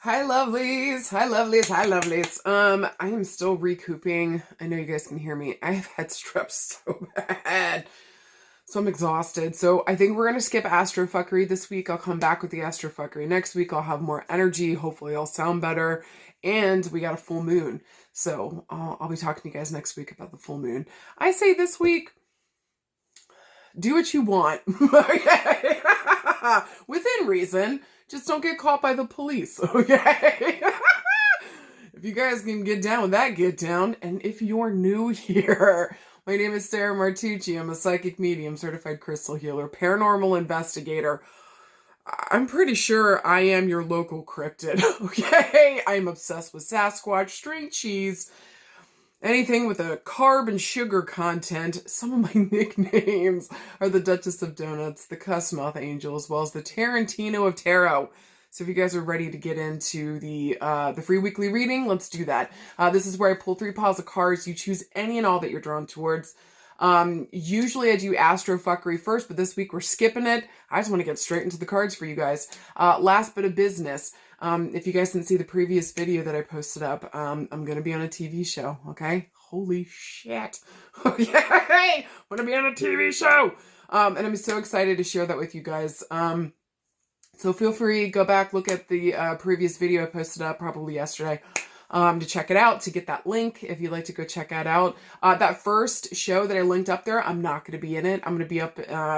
Hi, lovelies. Hi, lovelies. Hi, lovelies. I am still recouping. I know you guys can hear me. I have had strep so bad. So I'm exhausted. So I think we're going to skip astrofuckery this week. I'll come back with the astrofuckery next week. I'll have more energy. Hopefully I'll sound better. And we got a full moon. So I'll be talking to you guys next week about the full moon. I say this week, do what you want. Okay? Within reason. Just don't get caught by the police, okay? If you guys can get down with that, get down. And if you're new here, my name is Sarah Martucci. I'm a psychic medium, certified crystal healer, paranormal investigator. I'm pretty sure I am your local cryptid, okay? I'm obsessed with Sasquatch, string cheese, anything with a carb and sugar content. Some of my nicknames are the Duchess of Donuts, the Cussmouth Angel, as well as the Tarantino of Tarot. So if you guys are ready to get into the free weekly reading, let's do that. This is where I pull 3 piles of cards. You choose any and all that you're drawn towards. Usually I do astrofuckery first, but this week we're skipping it. I just want to get straight into the cards for you guys. Last bit of business. If you guys didn't see the previous video that I posted up, I'm going to be on a TV show, okay? Holy shit. Okay, I'm going to be on a TV show. And I'm so excited to share that with you guys. So feel free, go back, look at the previous video I posted up probably yesterday. To check it out, to get that link, if you'd like to go check that out. That first show that I linked up there, I'm not going to be in it. I'm going to be up,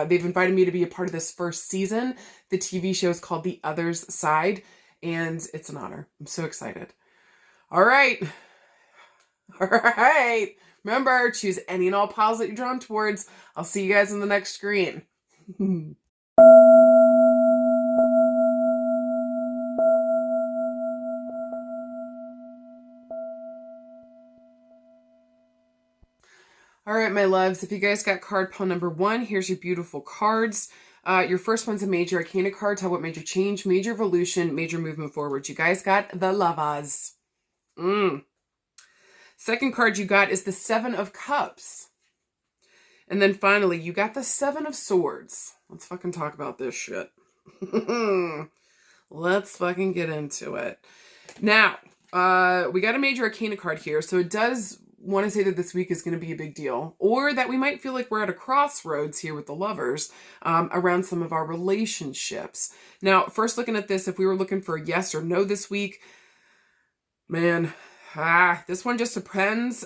they've invited me to be a part of this first season. The TV show is called The Other's Side, and it's an honor. I'm so excited. All right. All right. Remember, choose any and all piles that you're drawn towards. I'll see you guys on the next screen. All right, my loves, if you guys got card pile number 1, here's your beautiful cards. Your first one's a major arcana card. Tell what major change, major evolution, major movement forward. You guys got the Lovelies. Second card you got is the 7 of Cups. And then finally, you got the 7 of Swords. Let's fucking talk about this shit. Let's fucking get into it. Now, we got a major arcana card here, so it does want to say that this week is going to be a big deal, or that we might feel like we're at a crossroads here with the lovers around some of our relationships. Now, first looking at this, if we were looking for a yes or no this week, man, this one just depends.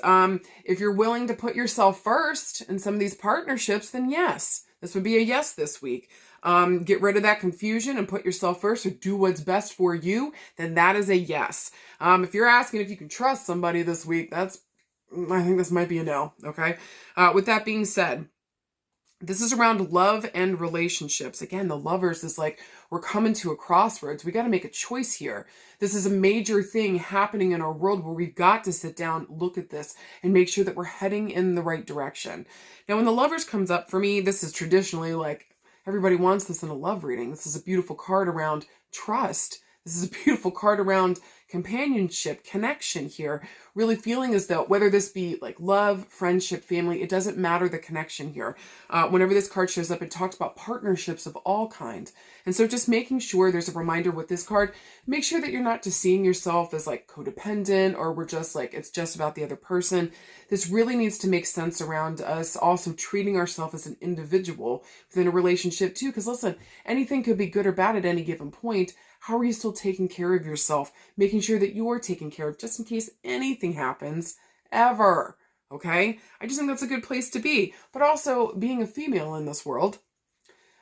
If you're willing to put yourself first in some of these partnerships, then yes, this would be a yes this week. Get rid of that confusion and put yourself first, or do what's best for you, then that is a yes. If you're asking if you can trust somebody this week, I think this might be a no, okay? With that being said, this is around love and relationships. Again, the lovers is like, we're coming to a crossroads. We got to make a choice here. This is a major thing happening in our world where we've got to sit down, look at this, and make sure that we're heading in the right direction. Now, when the lovers comes up, for me, this is traditionally like, everybody wants this in a love reading. This is a beautiful card around trust. This is a beautiful card around companionship, connection here. Really feeling as though, whether this be like love, friendship, family, it doesn't matter the connection here. Whenever this card shows up, it talks about partnerships of all kinds. And so just making sure there's a reminder with this card, make sure that you're not just seeing yourself as like codependent, or we're just like, it's just about the other person. This really needs to make sense around us also treating ourselves as an individual within a relationship too. Because listen, anything could be good or bad at any given point. How are you still taking care of yourself? Making sure that you're taken care of just in case anything happens ever. Okay? I just think that's a good place to be. But also, being a female in this world,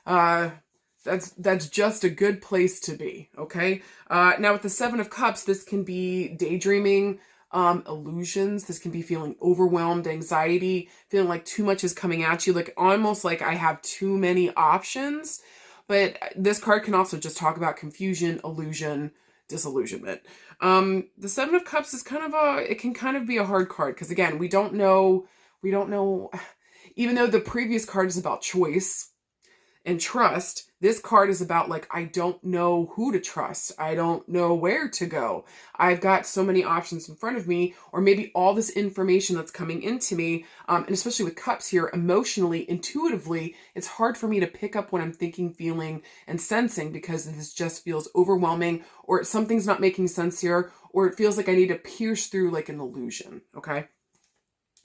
that's just a good place to be. Okay? Now with the 7 of Cups, this can be daydreaming, illusions. This can be feeling overwhelmed, anxiety, feeling like too much is coming at you, like almost like I have too many options. But this card can also just talk about confusion, illusion, disillusionment. The 7 of Cups is it can kind of be a hard card, because again, we don't know, even though the previous card is about choice, and trust, this card is about like, I don't know who to trust. I don't know where to go. I've got so many options in front of me, or maybe all this information that's coming into me, and especially with cups here, emotionally, intuitively, it's hard for me to pick up what I'm thinking, feeling, and sensing, because this just feels overwhelming, or something's not making sense here, or it feels like I need to pierce through like an illusion, okay?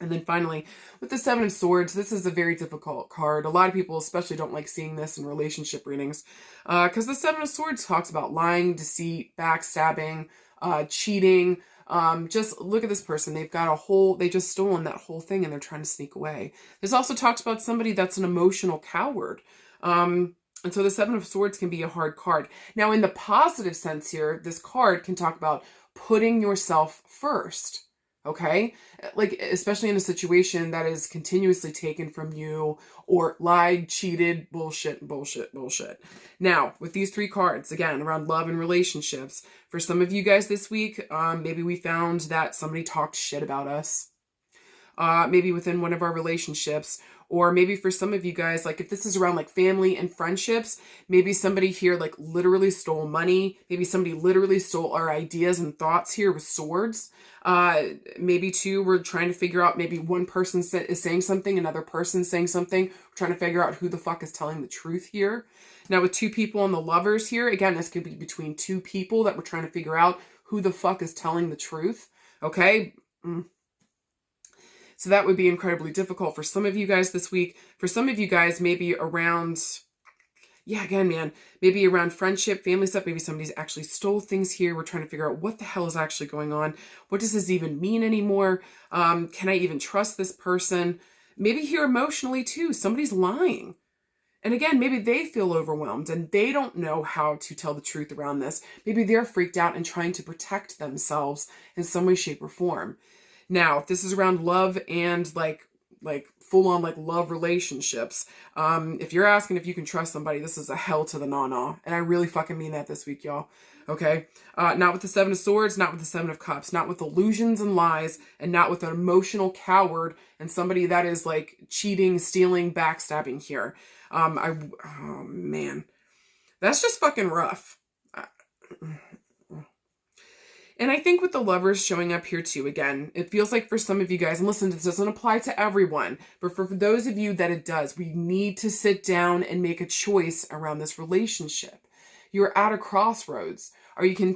And then finally, with the Seven of Swords, this is a very difficult card. A lot of people especially don't like seeing this in relationship readings, because the Seven of Swords talks about lying, deceit, backstabbing, cheating. Just look at this person. They just stolen that whole thing and they're trying to sneak away. This also talks about somebody that's an emotional coward. And so the Seven of Swords can be a hard card. Now, in the positive sense here, this card can talk about putting yourself first. Okay? Like, especially in a situation that is continuously taken from you, or lied, cheated, bullshit. Now, with these three cards, again, around love and relationships, for some of you guys this week, maybe we found that somebody talked shit about us. Maybe within one of our relationships, or maybe for some of you guys, like if this is around like family and friendships, maybe somebody here like literally stole money. Maybe somebody literally stole our ideas and thoughts here with swords. Maybe too, we're trying to figure out, maybe one person is saying something, another person saying something. We're trying to figure out who the fuck is telling the truth here. Now with two people on the Lovers here, again, this could be between two people that we're trying to figure out who the fuck is telling the truth. Okay? So that would be incredibly difficult for some of you guys this week. For some of you guys, maybe around, maybe around friendship, family stuff. Maybe somebody's actually stole things here. We're trying to figure out what the hell is actually going on. What does this even mean anymore? Can I even trust this person? Maybe here emotionally too, somebody's lying. And again, maybe they feel overwhelmed and they don't know how to tell the truth around this. Maybe they're freaked out and trying to protect themselves in some way, shape, or form. Now, if this is around love and like full on like love relationships, if you're asking if you can trust somebody, this is a hell to the na-na. And I really fucking mean that this week, y'all. Okay? Not with the Seven of Swords, not with the Seven of Cups, not with illusions and lies, and not with an emotional coward and somebody that is like cheating, stealing, backstabbing here. Oh man. That's just fucking rough. And I think with the Lovers showing up here too, again, it feels like for some of you guys, and listen, this doesn't apply to everyone, but for those of you that it does, we need to sit down and make a choice around this relationship. You're at a crossroads. Are you going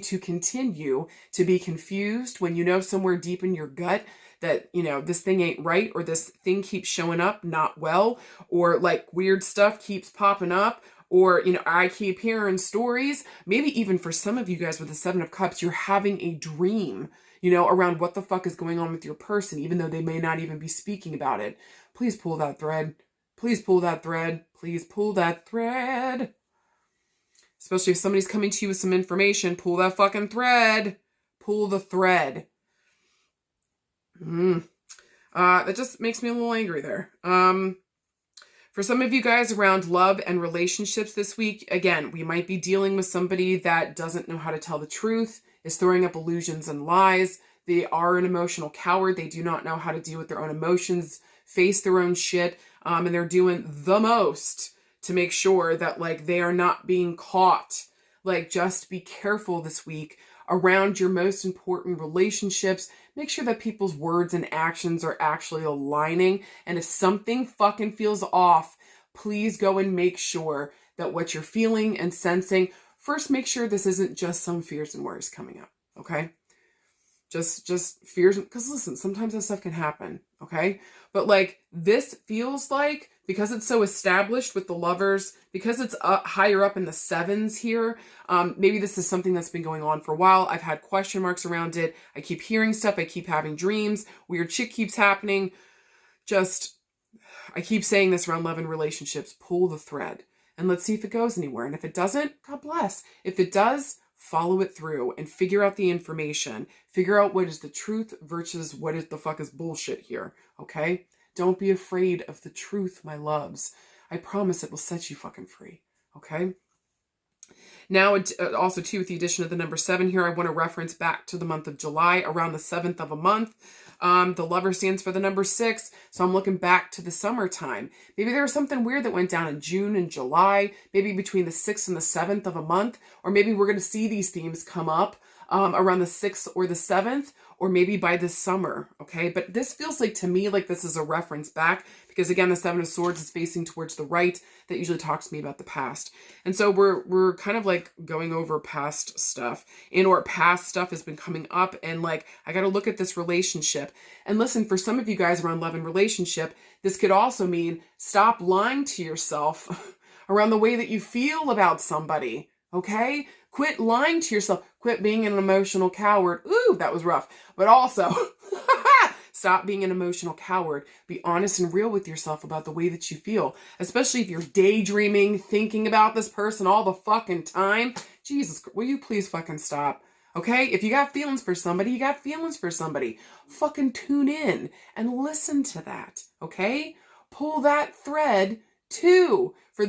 to continue to be confused when you know somewhere deep in your gut that, this thing ain't right, or this thing keeps showing up not well, or like weird stuff keeps popping up, or, I keep hearing stories. Maybe even for some of you guys with the Seven of Cups, you're having a dream, around what the fuck is going on with your person, even though they may not even be speaking about it. Please pull that thread. Please pull that thread. Please pull that thread. Especially if somebody's coming to you with some information, pull that fucking thread. Pull the thread. That just makes me a little angry there. For some of you guys around love and relationships this week, again, we might be dealing with somebody that doesn't know how to tell the truth, is throwing up illusions and lies. They are an emotional coward. They do not know how to deal with their own emotions, face their own shit, and they're doing the most to make sure that, like, they are not being caught. Like, just be careful this week around your most important relationships. Make sure that people's words and actions are actually aligning. And if something fucking feels off, please go and make sure that what you're feeling and sensing, first make sure this isn't just some fears and worries coming up, okay? Just fears, because listen, sometimes that stuff can happen, okay? But like, this feels like, because it's so established with the Lovers, because it's higher up in the sevens here, maybe this is something that's been going on for a while. I've had question marks around it. I keep hearing stuff. I keep having dreams. Weird shit keeps happening. I keep saying this around love and relationships. Pull the thread and let's see if it goes anywhere. And if it doesn't, God bless. If it does, follow it through and figure out the information. Figure out what is the truth versus what is the fuck is bullshit here, okay? Don't be afraid of the truth, my loves. I promise it will set you fucking free, okay? Now, also too, with the addition of the number 7 here, I want to reference back to the month of July, around the 7th of a month. The lover stands for the number 6. So I'm looking back to the summertime. Maybe there was something weird that went down in June and July, maybe between the 6th and the 7th of a month, or maybe we're going to see these themes come up around the 6th or the 7th, or maybe by this summer, okay? But this feels like, to me, like this is a reference back, because again, the 7 of Swords is facing towards the right. That usually talks to me about the past. And so we're kind of like going over past stuff, and or past stuff has been coming up, and like, I got to look at this relationship. And listen, for some of you guys around love and relationship, this could also mean stop lying to yourself around the way that you feel about somebody, okay? Quit lying to yourself. Quit being an emotional coward. Ooh, that was rough. But also, stop being an emotional coward. Be honest and real with yourself about the way that you feel. Especially if you're daydreaming, thinking about this person all the fucking time. Jesus, will you please fucking stop? Okay? If you got feelings for somebody, you got feelings for somebody. Fucking tune in and listen to that. Okay? Pull that thread too, for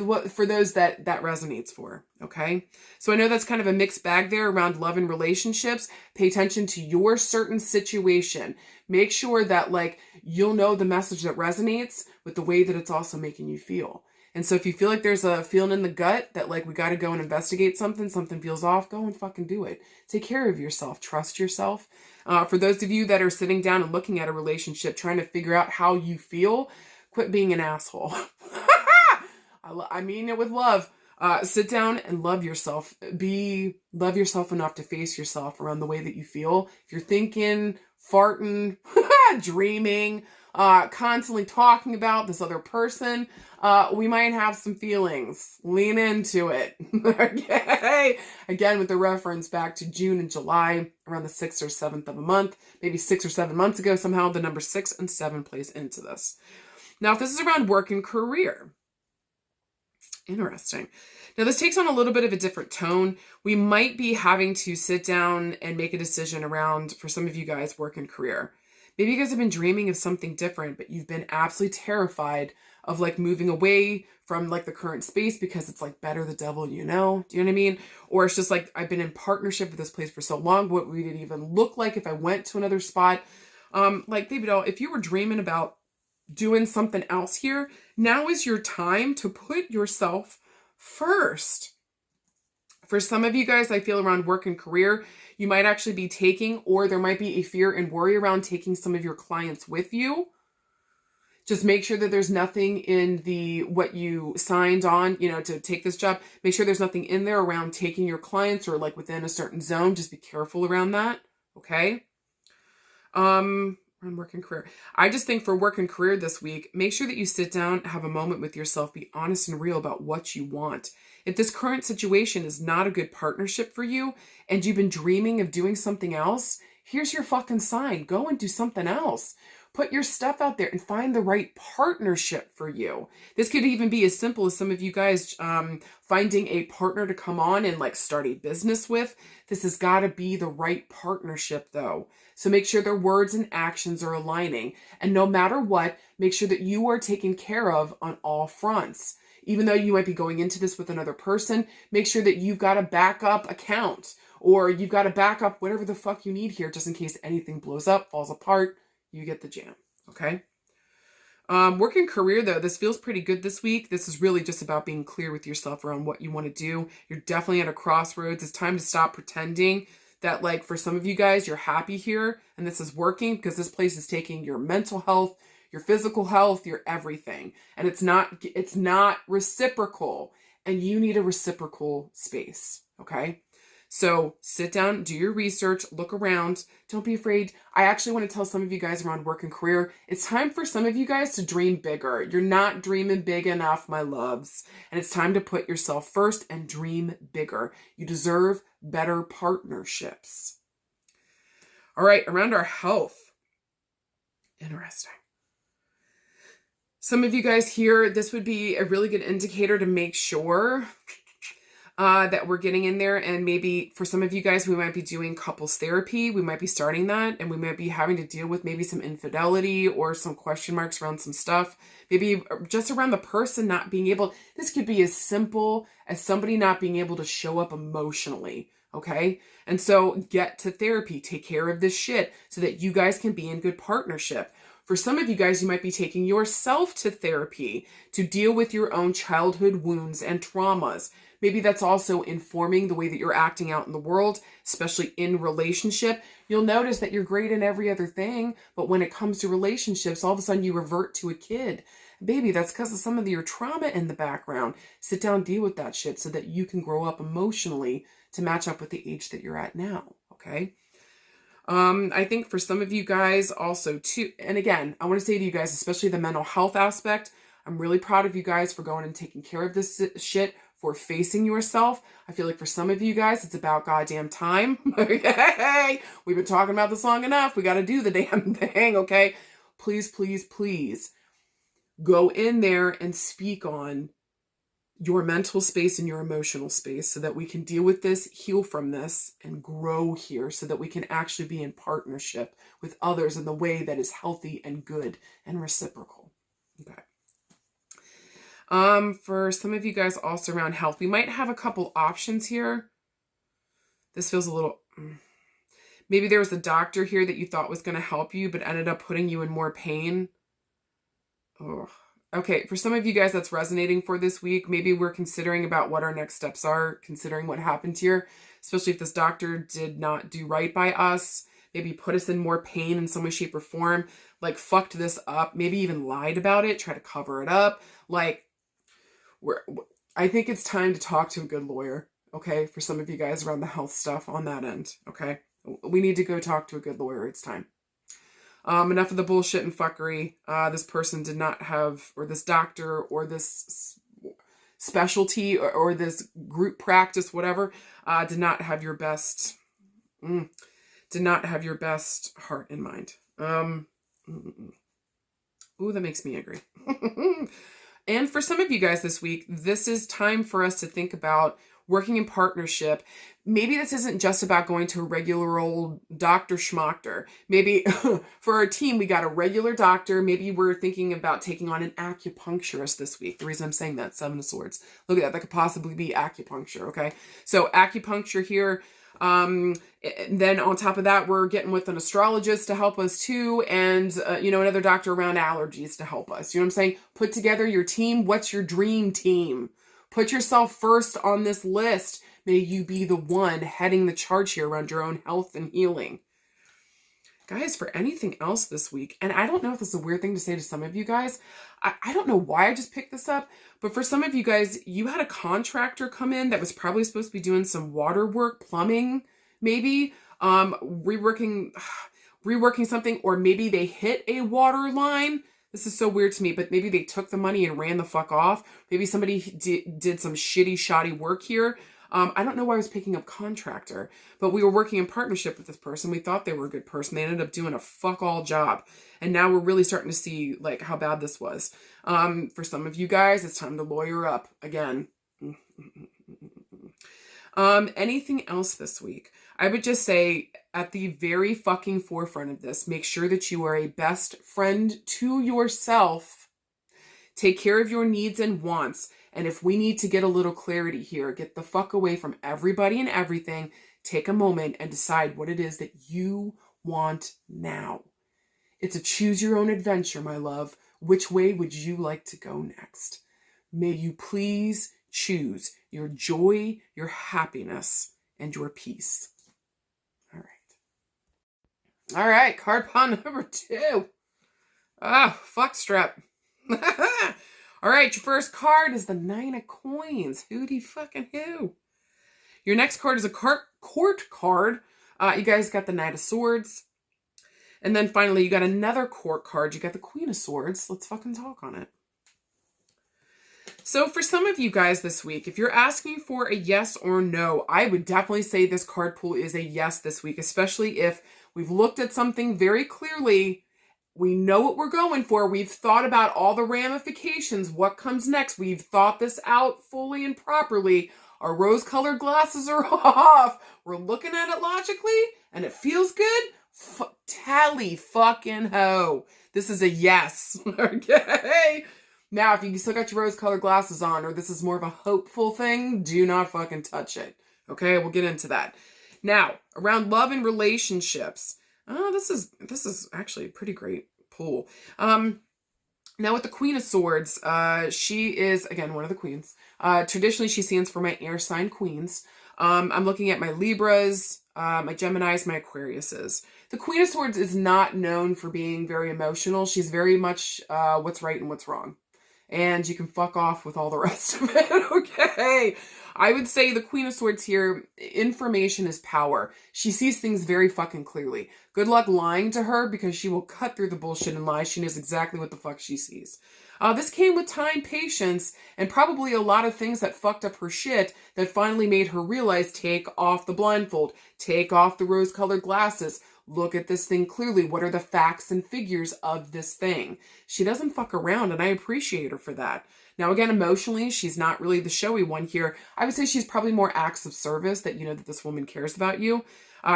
those that resonates for, okay? So I know that's kind of a mixed bag there around love and relationships. Pay attention to your certain situation. Make sure that like you'll know the message that resonates with the way that it's also making you feel. And so if you feel like there's a feeling in the gut that like we got to go and investigate something feels off, go and fucking do it. Take care of yourself. Trust yourself. For those of you that are sitting down and looking at a relationship, trying to figure out how you feel, quit being an asshole. I mean it with love. Sit down and love yourself. Love yourself enough to face yourself around the way that you feel. If you're thinking, farting, dreaming, constantly talking about this other person, we might have some feelings. Lean into it. Okay. Again, with the reference back to June and July, around the 6th or 7th of a month, maybe 6 or 7 months ago, somehow the number 6 and 7 plays into this. Now, if this is around work and career, interesting. Now, this takes on a little bit of a different tone. We might be having to sit down and make a decision around, for some of you guys, work and career. Maybe you guys have been dreaming of something different, but you've been absolutely terrified of like moving away from like the current space because it's like better the devil you know. Do you know what I mean? Or it's just like, I've been in partnership with this place for so long. What would it even look like if I went to another spot? Like, David, if you were dreaming about doing something else here, now is your time to put yourself first. For some of you guys, I feel around work and career, you might actually be taking, or there might be a fear and worry around taking some of your clients with you. Just make sure that there's nothing in what you signed on, to take this job. Make sure there's nothing in there around taking your clients or like within a certain zone. Just be careful around that. Okay. On work and career. I just think for work and career this week, make sure that you sit down, have a moment with yourself, be honest and real about what you want. If this current situation is not a good partnership for you and you've been dreaming of doing something else, here's your fucking sign. Go and do something else. Put your stuff out there and find the right partnership for you. This could even be as simple as some of you guys finding a partner to come on and like start a business with. This has got to be the right partnership though. So make sure their words and actions are aligning. And no matter what, make sure that you are taken care of on all fronts. Even though you might be going into this with another person, make sure that you've got a backup account or you've got a backup whatever the fuck you need here just in case anything blows up, falls apart. You get the jam, okay? Work and career, though, this feels pretty good this week. This is really just about being clear with yourself around what you want to do. You're definitely at a crossroads. It's time to stop pretending that, like, for some of you guys, you're happy here and this is working, because this place is taking your mental health, your physical health, your everything. And it's not reciprocal, and you need a reciprocal space, okay? So sit down, do your research, look around. Don't be afraid. I actually want to tell some of you guys around work and career, it's time for some of you guys to dream bigger. You're not dreaming big enough, my loves. And it's time to put yourself first and dream bigger. You deserve better partnerships. All right, around our health. Interesting. Some of you guys here, this would be a really good indicator to make sure that we're getting in there. And maybe for some of you guys, we might be doing couples therapy. We might be starting that, and we might be having to deal with maybe some infidelity or some question marks around some stuff. Maybe just around the person not being able, this could be as simple as somebody not being able to show up emotionally. Okay. And so get to therapy, take care of this shit so that you guys can be in good partnership. For some of you guys, you might be taking yourself to therapy to deal with your own childhood wounds and traumas. Maybe that's also informing the way that you're acting out in the world, especially in relationship. You'll notice that you're great in every other thing, but when it comes to relationships, all of a sudden you revert to a kid. Baby, that's because of some of your trauma in the background. Sit down, deal with that shit so that you can grow up emotionally to match up with the age that you're at now, okay? I think for some of you guys also too, and again, I want to say to you guys, especially the mental health aspect, I'm really proud of you guys for going and taking care of this shit, for facing yourself. I feel like for some of you guys, it's about goddamn time. Okay, we've been talking about this long enough. We got to do the damn thing, okay? Please, please, please go in there and speak on your mental space and your emotional space so that we can deal with this, heal from this, and grow here so that we can actually be in partnership with others in the way that is healthy and good and reciprocal. Okay. For some of you guys also around health, we might have a couple options here. This feels a little, maybe there was a doctor here that you thought was going to help you, but ended up putting you in more pain. Oh, okay. For some of you guys that's resonating for this week, maybe we're considering about what our next steps are, considering what happened here, especially if this doctor did not do right by us, maybe put us in more pain in some way, shape, or form, like fucked this up, maybe even lied about it, try to cover it up. Like, I think it's time to talk to a good lawyer, okay? For some of you guys around the health stuff on that end, okay? We need to go talk to a good lawyer. It's time. Enough of the bullshit and fuckery. This person did not have, or this doctor, or this specialty, or this group practice, whatever, did not have your best, did not have your best heart in mind. Ooh, that makes me angry. And for some of you guys this week, this is time for us to think about working in partnership. Maybe this isn't just about going to a regular old doctor schmachter. Maybe for our team, we got a regular doctor. Maybe we're thinking about taking on an acupuncturist this week. The reason I'm saying that, Seven of Swords. Look at that. That could possibly be acupuncture, okay? So acupuncture here. Then on top of that, we're getting with an astrologist to help us too. And, another doctor around allergies to help us. You know what I'm saying? Put together your team. What's your dream team? Put yourself first on this list. May you be the one heading the charge here around your own health and healing. Guys, for anything else this week, and I don't know if this is a weird thing to say to some of you guys. I don't know why I just picked this up, but for some of you guys, you had a contractor come in that was probably supposed to be doing some water work, plumbing, maybe, reworking something, or maybe they hit a water line. This is so weird to me, but maybe they took the money and ran the fuck off. Maybe somebody did some shitty, shoddy work here. I don't know why I was picking up contractor, but we were working in partnership with this person. We thought they were a good person. They ended up doing a fuck all job. And now we're really starting to see like how bad this was. For some of you guys, it's time to lawyer up again. Anything else this week? I would just say at the very fucking forefront of this, make sure that you are a best friend to yourself. Take care of your needs and wants. And if we need to get a little clarity here, get the fuck away from everybody and everything, take a moment and decide what it is that you want now. It's a choose your own adventure, my love. Which way would you like to go next? May you please choose your joy, your happiness, and your peace. All right. All right, card pond number 2. Fuck strap. All right, your first card is the 9 of Coins. Hootie fucking who? Your next card is a court card. You guys got the Knight of Swords. And then finally, you got another court card. You got the Queen of Swords. Let's fucking talk on it. So for some of you guys this week, if you're asking for a yes or no, I would definitely say this card pool is a yes this week, especially if we've looked at something very clearly. We know what we're going for. We've thought about all the ramifications, what comes next. We've thought this out fully and properly. Our rose-colored glasses are off. We're looking at it logically, and it feels good. Tally fucking ho. This is a yes. Okay? Now, if you still got your rose-colored glasses on, or this is more of a hopeful thing, do not fucking touch it. Okay? We'll get into that. Now, around love and relationships. Oh, this is actually a pretty great pull. Now with the Queen of Swords, she is, again, one of the queens. Traditionally, she stands for my air sign queens. I'm looking at my Libras, my Geminis, my Aquariuses. The Queen of Swords is not known for being very emotional. She's very much what's right and what's wrong. And you can fuck off with all the rest of it, okay? I would say the Queen of Swords here, information is power. She sees things very fucking clearly. Good luck lying to her because she will cut through the bullshit and lies. She knows exactly what the fuck she sees. This came with time, patience, and probably a lot of things that fucked up her shit that finally made her realize, take off the blindfold, take off the rose-colored glasses, look at this thing clearly. What are the facts and figures of this thing? She doesn't fuck around, and I appreciate her for that. Now, again, emotionally, she's not really the showy one here. I would say she's probably more acts of service that you know that this woman cares about you.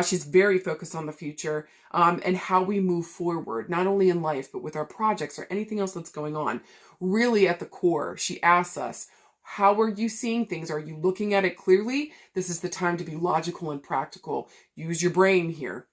She's very focused on the future and how we move forward, not only in life, but with our projects or anything else that's going on. Really at the core, she asks us, how are you seeing things? Are you looking at it clearly? This is the time to be logical and practical. Use your brain here.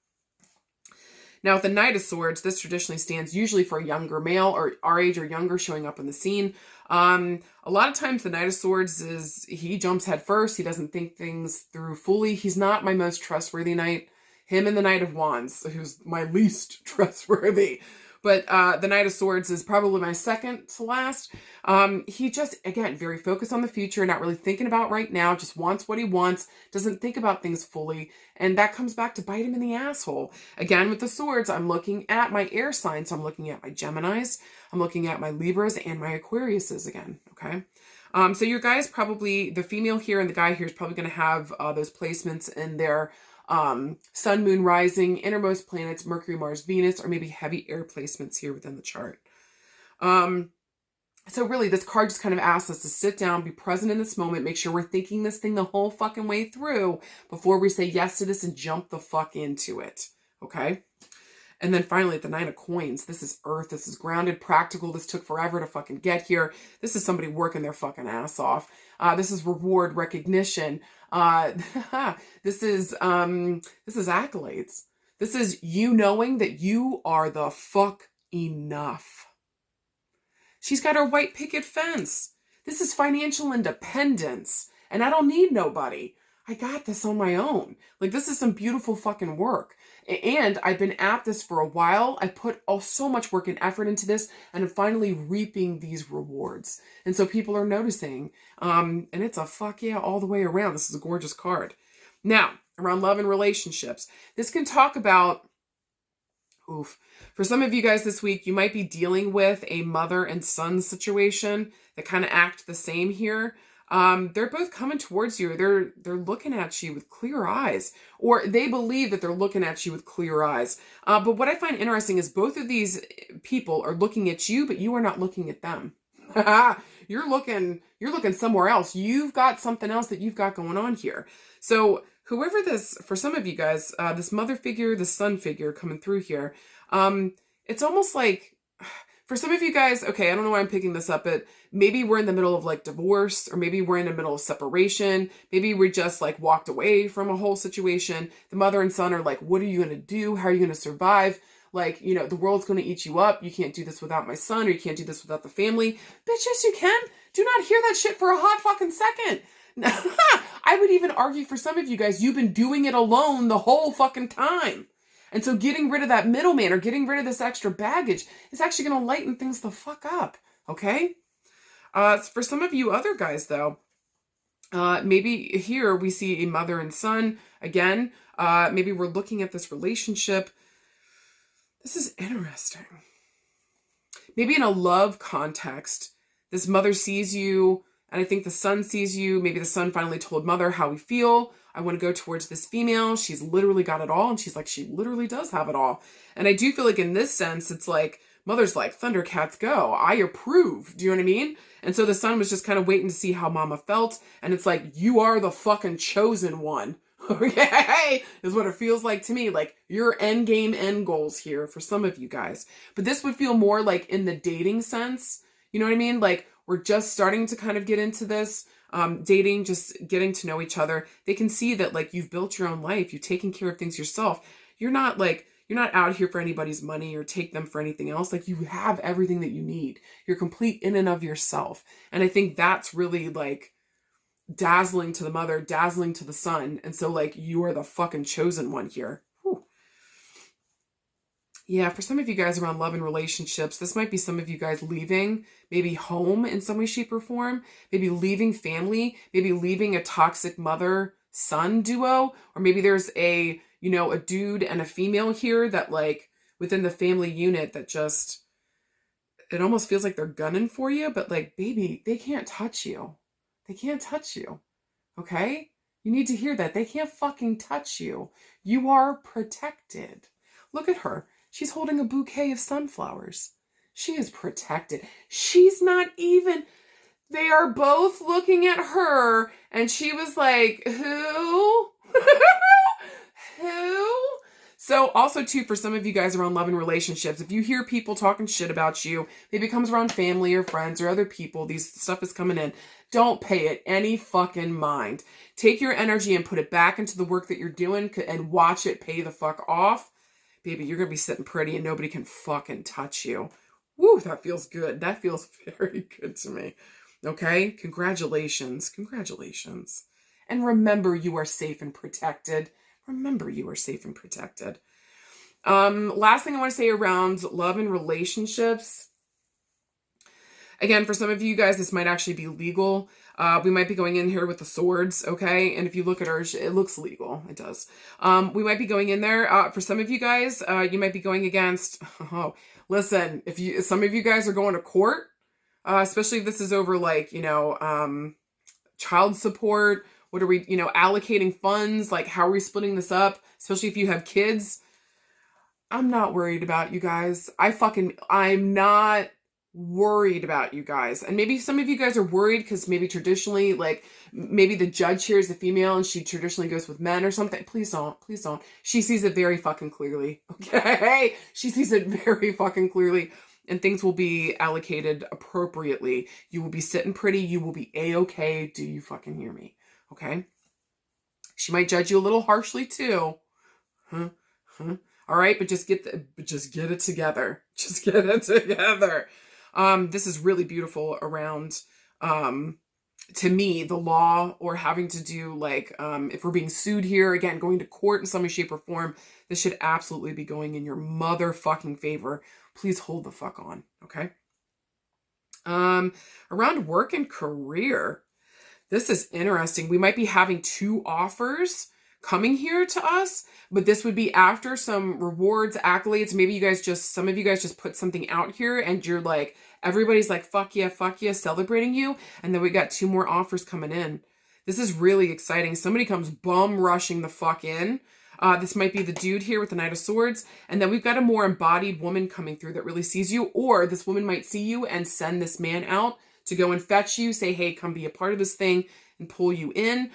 Now, with the Knight of Swords, this traditionally stands usually for a younger male or our age or younger showing up in the scene. A lot of times the Knight of Swords he jumps head first. He doesn't think things through fully. He's not my most trustworthy knight. Him and the Knight of Wands, who's my least trustworthy. But the Knight of Swords is probably my second to last. He just, again, very focused on the future, not really thinking about right now, just wants what he wants, doesn't think about things fully. And that comes back to bite him in the asshole. Again, with the swords, I'm looking at my air signs. So I'm looking at my Geminis, I'm looking at my Libras, and my Aquariuses again, okay? So your guys probably, the female here and the guy here is probably going to have those placements in their sun, moon, rising, innermost planets, Mercury, Mars, Venus, or maybe heavy air placements here within the chart. So really, this card just kind of asks us to sit down, be present in this moment, make sure we're thinking this thing the whole fucking way through before we say yes to this and jump the fuck into it, okay? And then finally, the Nine of Coins. This is earth. This is grounded, practical. This took forever to fucking get here. This is somebody working their fucking ass off. This is reward, recognition. This is accolades. This is you knowing that you are the fuck enough. She's got her white picket fence. This is financial independence. And I don't need nobody. I got this on my own. Like, this is some beautiful fucking work. And I've been at this for a while. I put so much work and effort into this, and I'm finally reaping these rewards. And so people are noticing. And it's a fuck yeah all the way around. This is a gorgeous card. Now, around love and relationships. This can talk about, for some of you guys this week, you might be dealing with a mother and son situation that kind of act the same here. They're both coming towards you. They're looking at you with clear eyes, or they believe that they're looking at you with clear eyes. But what I find interesting is both of these people are looking at you, but you are not looking at them. You're looking somewhere else. You've got something else that you've got going on here. So whoever this, for some of you guys, this mother figure, the son figure coming through here, it's almost like, for some of you guys, okay, I don't know why I'm picking this up, but maybe we're in the middle of like divorce, or maybe we're in the middle of separation. Maybe we just like walked away from a whole situation. The mother and son are like, what are you going to do? How are you going to survive? Like, you know, the world's going to eat you up. You can't do this without my son, or you can't do this without the family. Bitch, yes, you can. Do not hear that shit for a hot fucking second. I would even argue for some of you guys, you've been doing it alone the whole fucking time. And so getting rid of that middleman or getting rid of this extra baggage is actually going to lighten things the fuck up, okay? For some of you other guys, though, maybe here we see a mother and son. Again, maybe we're looking at this relationship. This is interesting. Maybe in a love context, this mother sees you, and I think the son sees you. Maybe the son finally told mother how we feel. I want to go towards this female. She's literally got it all. And she's like, she literally does have it all. And I do feel like in this sense, it's like Mother's like, Thundercats go. I approve. Do you know what I mean? And so the son was just kind of waiting to see how mama felt. And it's like, you are the fucking chosen one. Okay, is what it feels like to me. Like, your end game, end goals here for some of you guys. But this would feel more like in the dating sense. You know what I mean? Like, we're just starting to kind of get into this. Dating, just getting to know each other. They can see that, like, you've built your own life. You've taken care of things yourself. You're not out here for anybody's money or take them for anything else. Like, you have everything that you need. You're complete in and of yourself. And I think that's really, like, dazzling to the mother, dazzling to the son. And so, like, you are the fucking chosen one here. Whew. Yeah, for some of you guys around love and relationships, this might be some of you guys leaving maybe home in some way, shape, or form, maybe leaving family, maybe leaving a toxic mother-son duo, or maybe there's a dude and a female here that, like, within the family unit that just, it almost feels like they're gunning for you, but, like, baby, they can't touch you. They can't touch you. Okay? You need to hear that. They can't fucking touch you. You are protected. Look at her. She's holding a bouquet of sunflowers. She is protected. She's not even, they are both looking at her, and she was like, who? Who? So also too, for some of you guys around love and relationships, if you hear people talking shit about you, maybe it comes around family or friends or other people, these stuff is coming in, don't pay it any fucking mind. Take your energy and put it back into the work that you're doing and watch it pay the fuck off. Baby, you're going to be sitting pretty and nobody can fucking touch you. Woo, that feels good. That feels very good to me. Okay? Congratulations. Congratulations. And remember, you are safe and protected. Remember, you are safe and protected. Last thing I want to say around love and relationships. Again, for some of you guys, this might actually be legal. We might be going in here with the swords, okay? And if you look at ours, it looks legal. It does. We might be going in there. For some of you guys, you might be going against, listen, some of you guys are going to court, especially if this is over, like, child support. What are we, allocating funds? Like, how are we splitting this up? Especially if you have kids. I'm not worried about you guys. I'm not worried about you guys. And maybe some of you guys are worried because maybe traditionally, like, maybe the judge here is the female and she traditionally goes with men or something. Please don't. Please don't. She sees it very fucking clearly. Okay? She sees it very fucking clearly. And things will be allocated appropriately. You will be sitting pretty. You will be A-okay. Do you fucking hear me? Okay? She might judge you a little harshly too. All right? But just get it together. Just get it together. This is really beautiful around, to me, the law or having to do, like, if we're being sued here, again, going to court in some way, shape, or form, this should absolutely be going in your motherfucking favor. Please hold the fuck on, okay? Around work and career, this is interesting. We might be having 2 offers coming here to us, but this would be after some rewards, accolades. Maybe some of you guys just put something out here and you're like, everybody's like, fuck yeah, celebrating you. And then we got 2 more offers coming in. This is really exciting. Somebody comes bum rushing the fuck in. This might be the dude here with the Knight of Swords. And then we've got a more embodied woman coming through that really sees you, or this woman might see you and send this man out to go and fetch you, say, hey, come be a part of this thing and pull you in.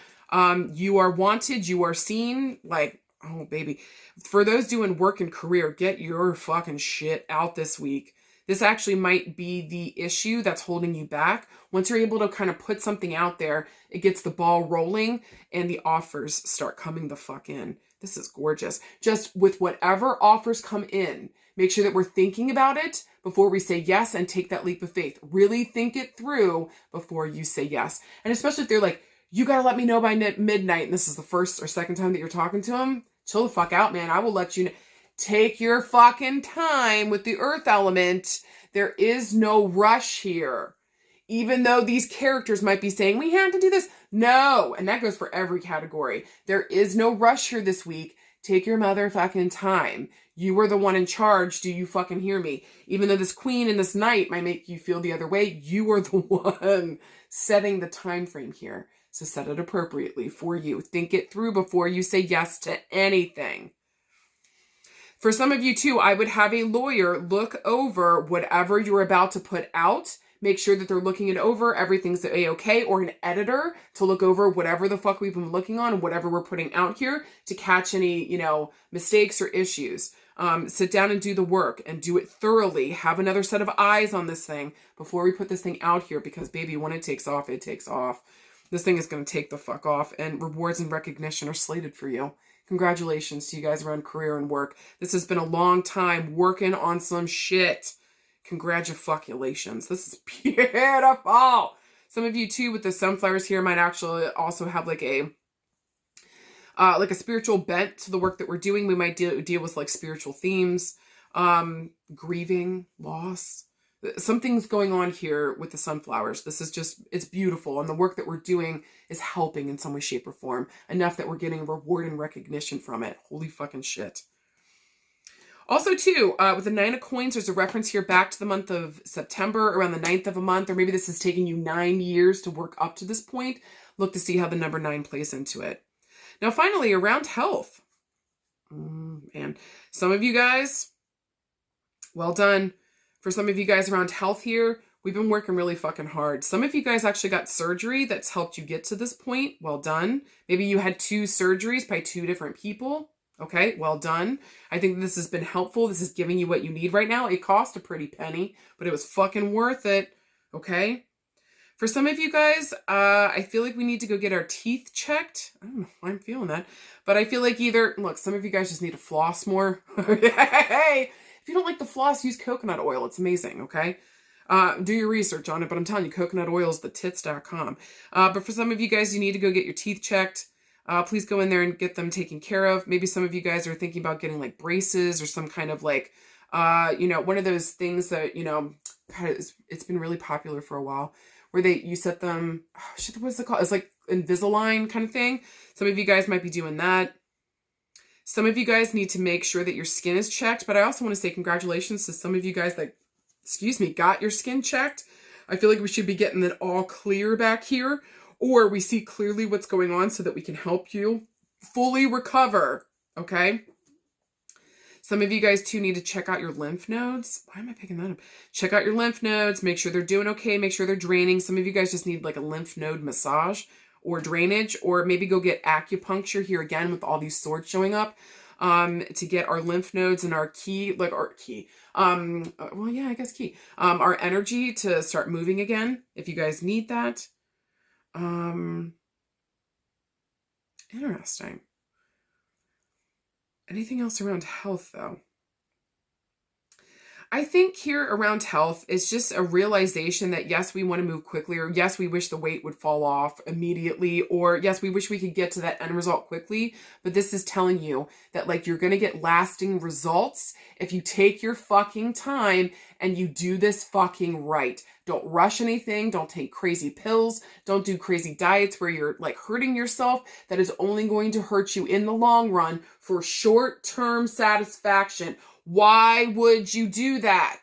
You are wanted, you are seen, like, oh baby. For those doing work and career, get your fucking shit out this week. This actually might be the issue that's holding you back. Once you're able to kind of put something out there, it gets the ball rolling and the offers start coming the fuck in. This is gorgeous. Just with whatever offers come in, make sure that we're thinking about it before we say yes and take that leap of faith. Really think it through before you say yes. And especially if they're like, you got to let me know by midnight, and this is the first or second time that you're talking to them, chill the fuck out, man. I will let you know. Take your fucking time with the earth element. There is no rush here. Even though these characters might be saying, we have to do this. No. And that goes for every category. There is no rush here this week. Take your motherfucking time. You were the one in charge. Do you fucking hear me? Even though this queen and this knight might make you feel the other way, you are the one setting the time frame here. So set it appropriately for you. Think it through before you say yes to anything. For some of you too, I would have a lawyer look over whatever you're about to put out. Make sure that they're looking it over, everything's A-okay, or an editor to look over whatever the fuck we've been looking on and whatever we're putting out here to catch any, mistakes or issues. Sit down and do the work and do it thoroughly. Have another set of eyes on this thing before we put this thing out here, because baby, when it takes off, it takes off. This thing is going to take the fuck off, and rewards and recognition are slated for you. Congratulations to you guys around career and work. This has been a long time working on some shit. Congratulations. This is beautiful. Some of you too with the sunflowers here might actually also have like a spiritual bent to the work that we're doing. We might deal with like spiritual themes, grieving, loss. Something's going on here with the sunflowers. This is just, it's beautiful. And the work that we're doing is helping in some way, shape, or form. Enough that we're getting a reward and recognition from it. Holy fucking shit. Also too, with the 9 of coins, there's a reference here back to the month of September, around the 9th of a month, or maybe this is taking you 9 years to work up to this point. Look to see how the number 9 plays into it. Now finally, around health. Man, some of you guys, well done. For some of you guys around health here, we've been working really fucking hard. Some of you guys actually got surgery that's helped you get to this point. Well done. Maybe you had 2 surgeries by 2 different people. Okay, well done. I think this has been helpful. This is giving you what you need right now. It cost a pretty penny, but it was fucking worth it. Okay? For some of you guys, I feel like we need to go get our teeth checked. I don't know why I'm feeling that. But I feel like look, some of you guys just need to floss more. Hey! If you don't like the floss, use coconut oil. It's amazing, okay? Do your research on it, but I'm telling you, coconut oil is tits.com. But for some of you guys, you need to go get your teeth checked. Please go in there and get them taken care of. Maybe some of you guys are thinking about getting like braces or some kind of like, one of those things that, it's been really popular for a while where you set them, what's it called? It's like Invisalign kind of thing. Some of you guys might be doing that. Some of you guys need to make sure that your skin is checked, but I also want to say congratulations to some of you guys that, got your skin checked. I feel like we should be getting it all clear back here, or we see clearly what's going on so that we can help you fully recover, okay? Some of you guys too need to check out your lymph nodes. Why am I picking that up? Check out your lymph nodes, make sure they're doing okay, make sure they're draining. Some of you guys just need like a lymph node massage or drainage, or maybe go get acupuncture here again with all these swords showing up, to get our lymph nodes and our our energy to start moving again, if you guys need that. Interesting. Anything else around health though? I think here around health, it's just a realization that yes, we want to move quickly, or yes, we wish the weight would fall off immediately, or yes, we wish we could get to that end result quickly. But this is telling you that like you're going to get lasting results if you take your fucking time and you do this fucking right. Don't rush anything. Don't take crazy pills. Don't do crazy diets where you're like hurting yourself. That is only going to hurt you in the long run for short-term satisfaction. Why would you do that?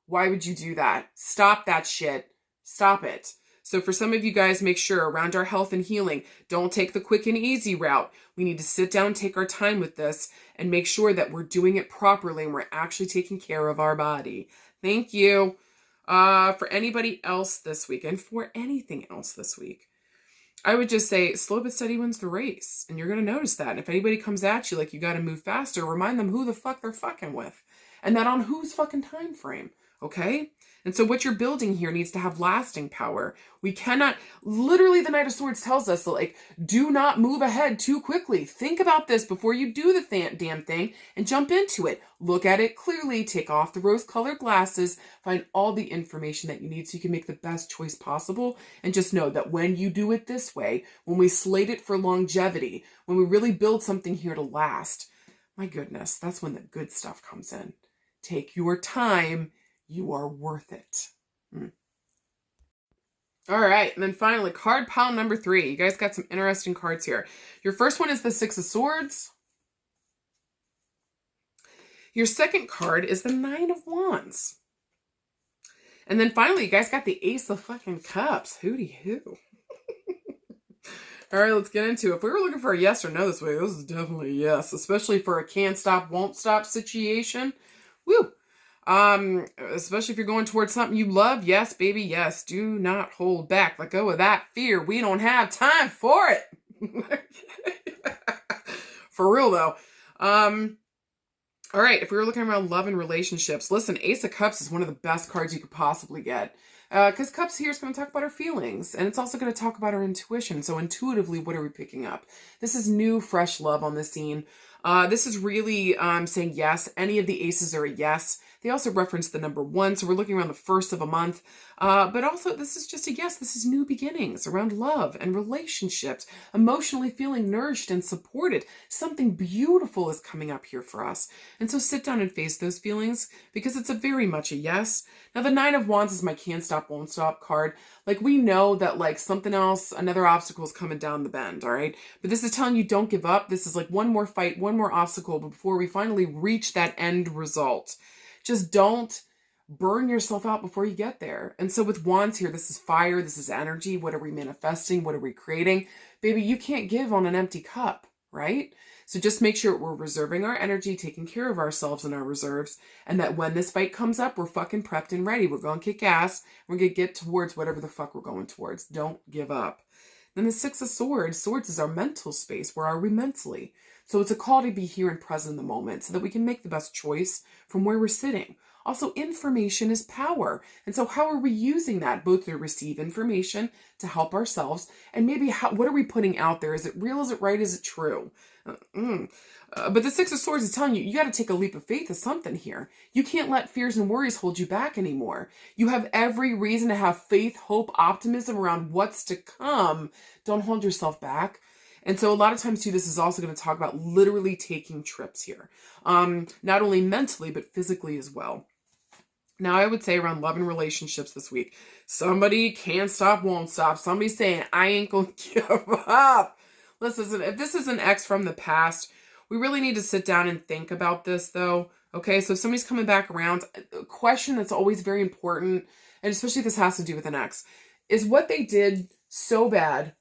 Why would you do that? Stop that shit. Stop it. So for some of you guys, make sure around our health and healing, don't take the quick and easy route. We need to sit down, take our time with this, and make sure that we're doing it properly and we're actually taking care of our body. Thank you. For anybody else this week, and for anything else this week, I would just say slow but steady wins the race. And you're going to notice that. And if anybody comes at you like you got to move faster, remind them who the fuck they're fucking with. And that on whose fucking time frame. Okay? And so what you're building here needs to have lasting power. We cannot, literally the Knight of Swords tells us, like, do not move ahead too quickly. Think about this before you do the damn thing and jump into it. Look at it clearly, take off the rose-colored glasses, find all the information that you need so you can make the best choice possible. And just know that when you do it this way, when we slate it for longevity, when we really build something here to last, my goodness, that's when the good stuff comes in. Take your time. You are worth it. All right. And then finally, card pile number 3. You guys got some interesting cards here. Your first one is the 6 of Swords. Your second card is the 9 of Wands. And then finally, you guys got the Ace of fucking Cups. Hooty hoo. All right, let's get into it. If we were looking for a yes or no this way, this is definitely a yes, especially for a can't stop, won't stop situation. Woo. Especially if you're going towards something you love. Yes, baby, yes. Do not hold back. Let go of that fear. We don't have time for it. For real, though. All right, if we were looking around love and relationships, listen, Ace of Cups is one of the best cards you could possibly get. Because Cups here is going to talk about our feelings, and it's also going to talk about our intuition. So intuitively, what are we picking up? This is new, fresh love on the scene. This is really saying yes. Any of the aces are a yes. They also reference the number 1, so we're looking around the first of a month. But also, this is just a yes. This is new beginnings around love and relationships, emotionally feeling nourished and supported. Something beautiful is coming up here for us. And so sit down and face those feelings because it's a very much a yes. Now, the 9 of Wands is my can't stop, won't stop card. Like, we know that, like, something else, another obstacle is coming down the bend, all right? But this is telling you don't give up. This is like one more fight, one more obstacle before we finally reach that end result. Just don't burn yourself out before you get there. And so with Wands here, this is fire, this is energy. What are we manifesting? What are we creating? Baby, you can't give on an empty cup, right? So just make sure we're reserving our energy, taking care of ourselves and our reserves, and that when this fight comes up, we're fucking prepped and ready. We're going to kick ass. We're going to get towards whatever the fuck we're going towards. Don't give up. Then the 6 of Swords. Swords is our mental space. Where are we mentally? So it's a call to be here and present in the moment so that we can make the best choice from where we're sitting. Also, information is power. And so how are we using that? Both to receive information, to help ourselves, and maybe what are we putting out there? Is it real? Is it right? Is it true? But the 6 of Swords is telling you, you got to take a leap of faith of something here. You can't let fears and worries hold you back anymore. You have every reason to have faith, hope, optimism around what's to come. Don't hold yourself back. And so a lot of times too, this is also going to talk about literally taking trips here. Not only mentally, but physically as well. Now, I would say around love and relationships this week, somebody can't stop, won't stop. Somebody's saying, I ain't going to give up. Listen, if this is an ex from the past, we really need to sit down and think about this, though. Okay, so if somebody's coming back around, a question that's always very important, and especially if this has to do with an ex, is what they did so bad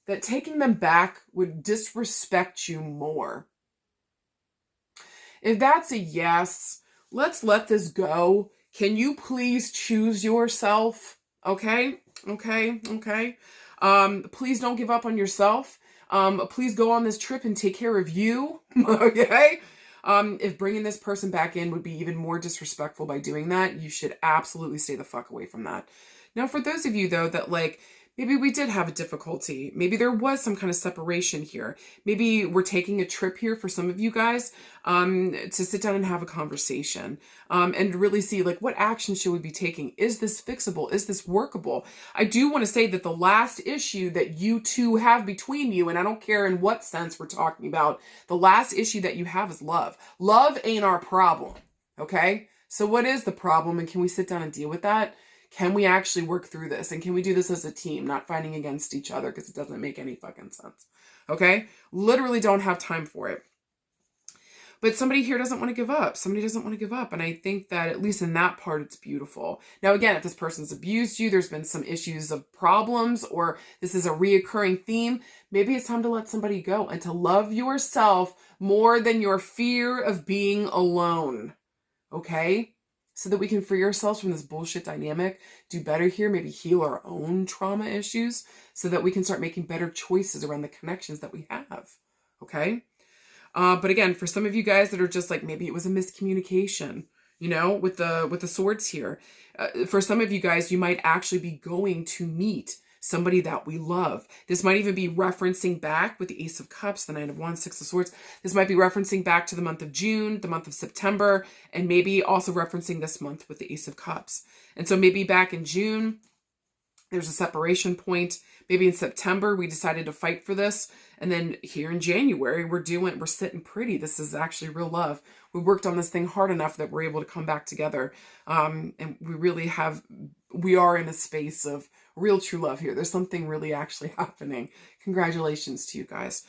that taking them back would disrespect you more. If that's a yes, let's let this go. Can you please choose yourself? Okay. Please don't give up on yourself. Please go on this trip and take care of you. Okay. If bringing this person back in would be even more disrespectful by doing that, you should absolutely stay the fuck away from that. Now, for those of you though, that like, maybe we did have a difficulty. Maybe there was some kind of separation here. Maybe we're taking a trip here for some of you guys to sit down and have a conversation and really see like what action should we be taking? Is this fixable? Is this workable? I do want to say that the last issue that you two have between you, and I don't care in what sense we're talking about, the last issue that you have is love. Love ain't our problem. Okay? So what is the problem, and can we sit down and deal with that? Can we actually work through this? And can we do this as a team, not fighting against each other because it doesn't make any fucking sense. Okay? Literally don't have time for it. But somebody here doesn't want to give up. Somebody doesn't want to give up. And I think that at least in that part, it's beautiful. Now, again, if this person's abused you, there's been some issues of problems, or this is a reoccurring theme, maybe it's time to let somebody go and to love yourself more than your fear of being alone. Okay? So that we can free ourselves from this bullshit dynamic, do better here, maybe heal our own trauma issues so that we can start making better choices around the connections that we have, okay? But again, for some of you guys that are just like, maybe it was a miscommunication, you know, with the swords here. For some of you guys, you might actually be going to meet somebody that we love. This might even be referencing back with the Ace of Cups, the 9 of Wands, 6 of Swords. This might be referencing back to the month of June, the month of September, and maybe also referencing this month with the Ace of Cups. And so maybe back in June, there's a separation point. Maybe in September, we decided to fight for this. And then here in January, we're sitting pretty. This is actually real love. We worked on this thing hard enough that we're able to come back together. And we are in a space of real true love here. There's something really actually happening. Congratulations to you guys.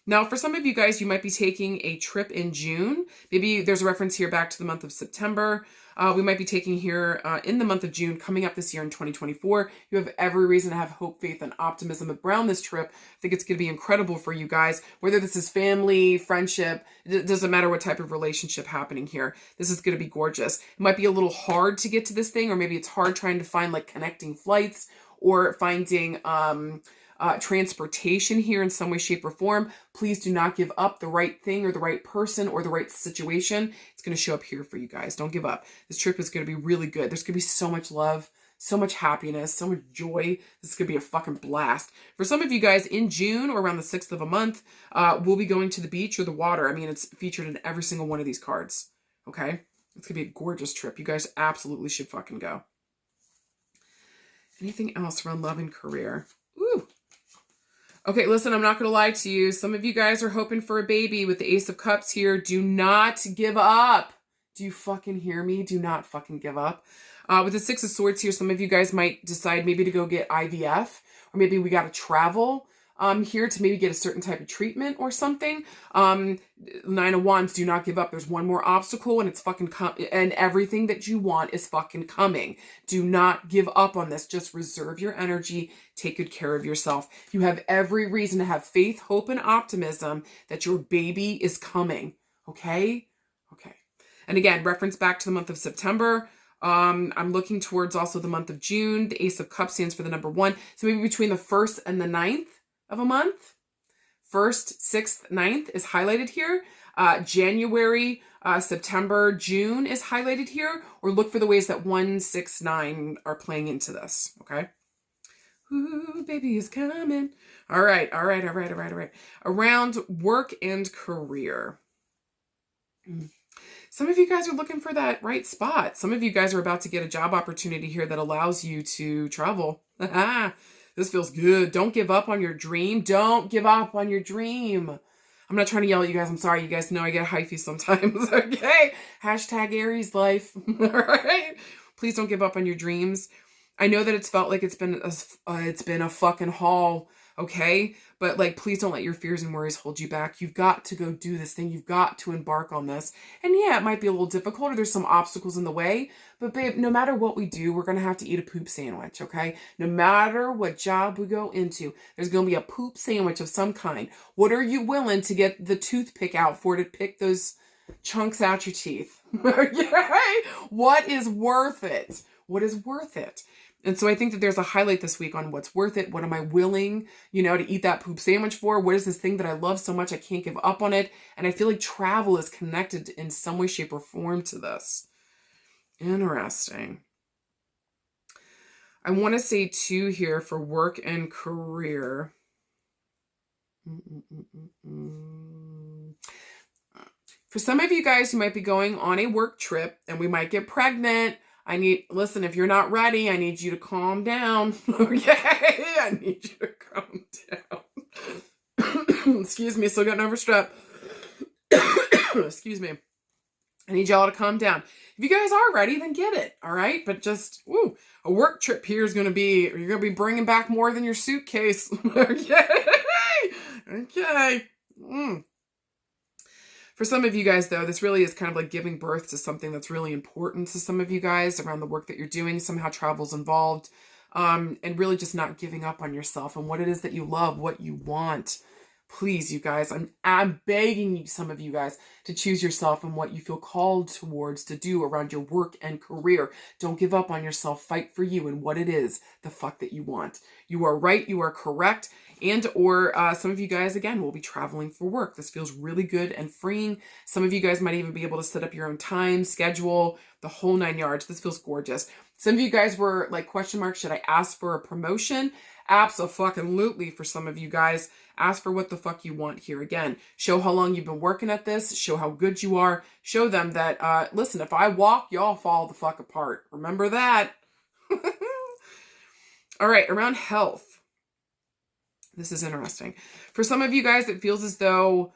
Now, for some of you guys, you might be taking a trip in June. Maybe there's a reference here back to the month of September. We might be taking here in the month of June, coming up this year in 2024. You have every reason to have hope, faith, and optimism around this trip. I think it's going to be incredible for you guys, whether this is family, friendship, it doesn't matter what type of relationship happening here. This is going to be gorgeous. It might be a little hard to get to this thing, or maybe it's hard trying to find like connecting flights or finding transportation here in some way, shape, or form. Please do not give up the right thing or the right person or the right situation. It's going to show up here for you guys. Don't give up. This trip is going to be really good. There's going to be so much love, so much happiness, so much joy. This is going to be a fucking blast. For some of you guys, in June or around the 6th of a month, we'll be going to the beach or the water. I mean, it's featured in every single one of these cards. Okay? It's going to be a gorgeous trip. You guys absolutely should fucking go. Anything else around love and career? Ooh. Okay, listen, I'm not going to lie to you. Some of you guys are hoping for a baby with the Ace of Cups here. Do not give up. Do you fucking hear me? Do not fucking give up. With the Six of Swords here, some of you guys might decide maybe to go get IVF, or maybe we got to travel here to maybe get a certain type of treatment or something. Nine of Wands, do not give up. There's one more obstacle and it's fucking and everything that you want is fucking coming. Do not give up on this. Just reserve your energy. Take good care of yourself. You have every reason to have faith, hope, and optimism that your baby is coming. Okay? Okay. And again, reference back to the month of September. I'm looking towards also the month of June. The Ace of Cups stands for the number 1. So maybe between the 1st and the 9th of a month. 1st, 6th, 9th is highlighted here. January, September, June is highlighted here. Or look for the ways that 1, 6, 9 are playing into this. Okay. Ooh, baby is coming. All right. Around work and career. Some of you guys are looking for that right spot. Some of you guys are about to get a job opportunity here that allows you to travel. This feels good. Don't give up on your dream. Don't give up on your dream. I'm not trying to yell at you guys. I'm sorry. You guys know I get hyphy sometimes. Okay. Hashtag Aries life. All right. Please don't give up on your dreams. I know that it's felt like it's been a fucking haul. Okay. But like, please don't let your fears and worries hold you back. You've got to go do this thing. You've got to embark on this. And yeah, it might be a little difficult or there's some obstacles in the way, but babe, no matter what we do, we're going to have to eat a poop sandwich. Okay. No matter what job we go into, there's going to be a poop sandwich of some kind. What are you willing to get the toothpick out for to pick those chunks out your teeth? Okay. What is worth it? What is worth it? And so I think that there's a highlight this week on what's worth it. What am I willing, to eat that poop sandwich for? What is this thing that I love so much I can't give up on it? And I feel like travel is connected in some way, shape, or form to this. Interesting. I want to say 2 here for work and career. For some of you guys who might be going on a work trip and we might get pregnant, listen, if you're not ready, I need you to calm down. Okay? I need you to calm down. Excuse me, still got an overstrep. Excuse me. I need y'all to calm down. If you guys are ready, then get it. All right? But just, a work trip here is you're going to be bringing back more than your suitcase. Okay? Okay. For some of you guys, though, this really is kind of like giving birth to something that's really important to some of you guys around the work that you're doing. Somehow travel's involved, and really just not giving up on yourself and what it is that you love, what you want. Please, you guys, I'm begging you, some of you guys, to choose yourself and what you feel called towards to do around your work and career. Don't give up on yourself. Fight for you and what it is, the fuck that you want. You are right. You are correct. And or some of you guys, again, will be traveling for work. This feels really good and freeing. Some of you guys might even be able to set up your own time, schedule, the whole 9 yards. This feels gorgeous. Some of you guys were like, question mark, should I ask for a promotion? Abso-fucking-lutely for some of you guys. Ask for what the fuck you want here. Again, show how long you've been working at this. Show how good you are. Show them that, listen, if I walk, y'all fall the fuck apart. Remember that. All right, around health. This is interesting. For some of you guys, it feels as though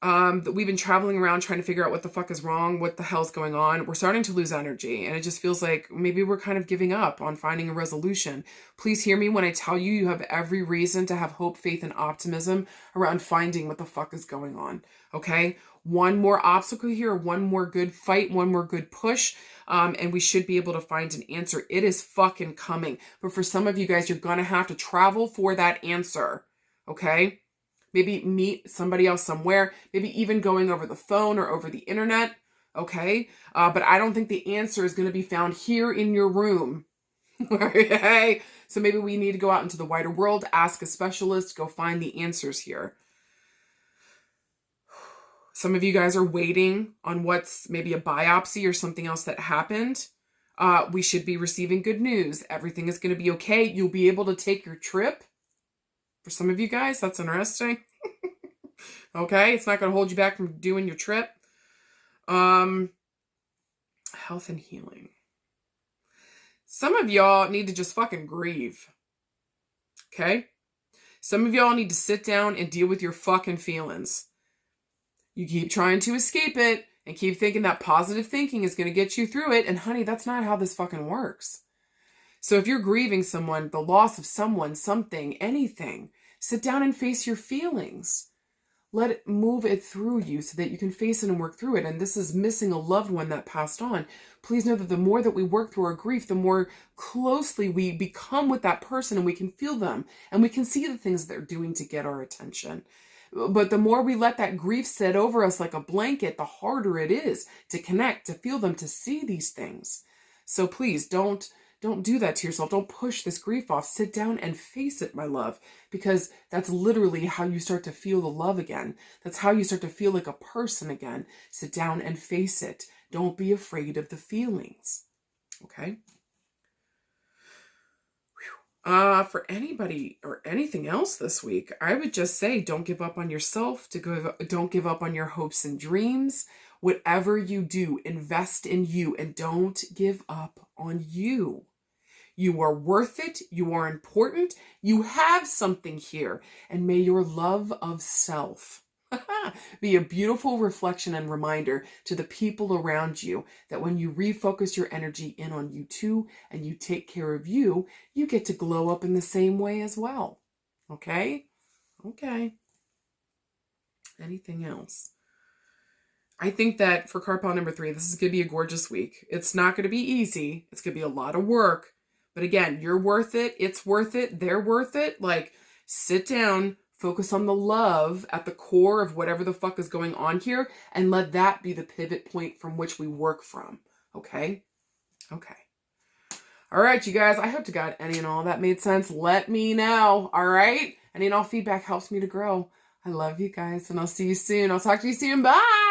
that we've been traveling around trying to figure out what the fuck is wrong, what the hell's going on. We're starting to lose energy, and it just feels like maybe we're kind of giving up on finding a resolution. Please hear me when I tell you, you have every reason to have hope, faith, and optimism around finding what the fuck is going on. Okay? One more obstacle here, one more good fight, one more good push, and we should be able to find an answer. It is fucking coming. But for some of you guys, you're gonna have to travel for that answer. Okay? Maybe meet somebody else somewhere, maybe even going over the phone or over the internet, okay? But I don't think the answer is going to be found here in your room, okay? So maybe we need to go out into the wider world, ask a specialist, go find the answers here. Some of you guys are waiting on what's maybe a biopsy or something else that happened. We should be receiving good news. Everything is going to be okay. You'll be able to take your trip. For some of you guys, that's interesting. Okay, it's not going to hold you back from doing your trip. Health and healing. Some of y'all need to just fucking grieve. Okay? Some of y'all need to sit down and deal with your fucking feelings. You keep trying to escape it and keep thinking that positive thinking is going to get you through it. And honey, that's not how this fucking works. So if you're grieving someone, the loss of someone, something, anything, sit down and face your feelings. Let it move it through you so that you can face it and work through it. And this is missing a loved one that passed on. Please know that the more that we work through our grief, the more closely we become with that person and we can feel them and we can see the things they're doing to get our attention. But the more we let that grief sit over us like a blanket, the harder it is to connect, to feel them, to see these things. So please don't do that to yourself. Don't push this grief off. Sit down and face it, my love, because that's literally how you start to feel the love again. That's how you start to feel like a person again. Sit down and face it. Don't be afraid of the feelings. Okay? For anybody or anything else this week, I would just say don't give up on yourself. Don't give up on your hopes and dreams. Whatever you do, invest in you and don't give up on you. You are worth it. You are important. You have something here. And may your love of self be a beautiful reflection and reminder to the people around you that when you refocus your energy in on you too and you take care of you, you get to glow up in the same way as well. Okay? Okay. Anything else? I think that for card pile number 3, this is going to be a gorgeous week. It's not going to be easy. It's going to be a lot of work. But again, you're worth it. It's worth it. They're worth it. Like, sit down, focus on the love at the core of whatever the fuck is going on here, and let that be the pivot point from which we work from. Okay? Okay. All right, you guys. I hope to God any and all that made sense. Let me know. All right? Any and all feedback helps me to grow. I love you guys, and I'll see you soon. I'll talk to you soon. Bye!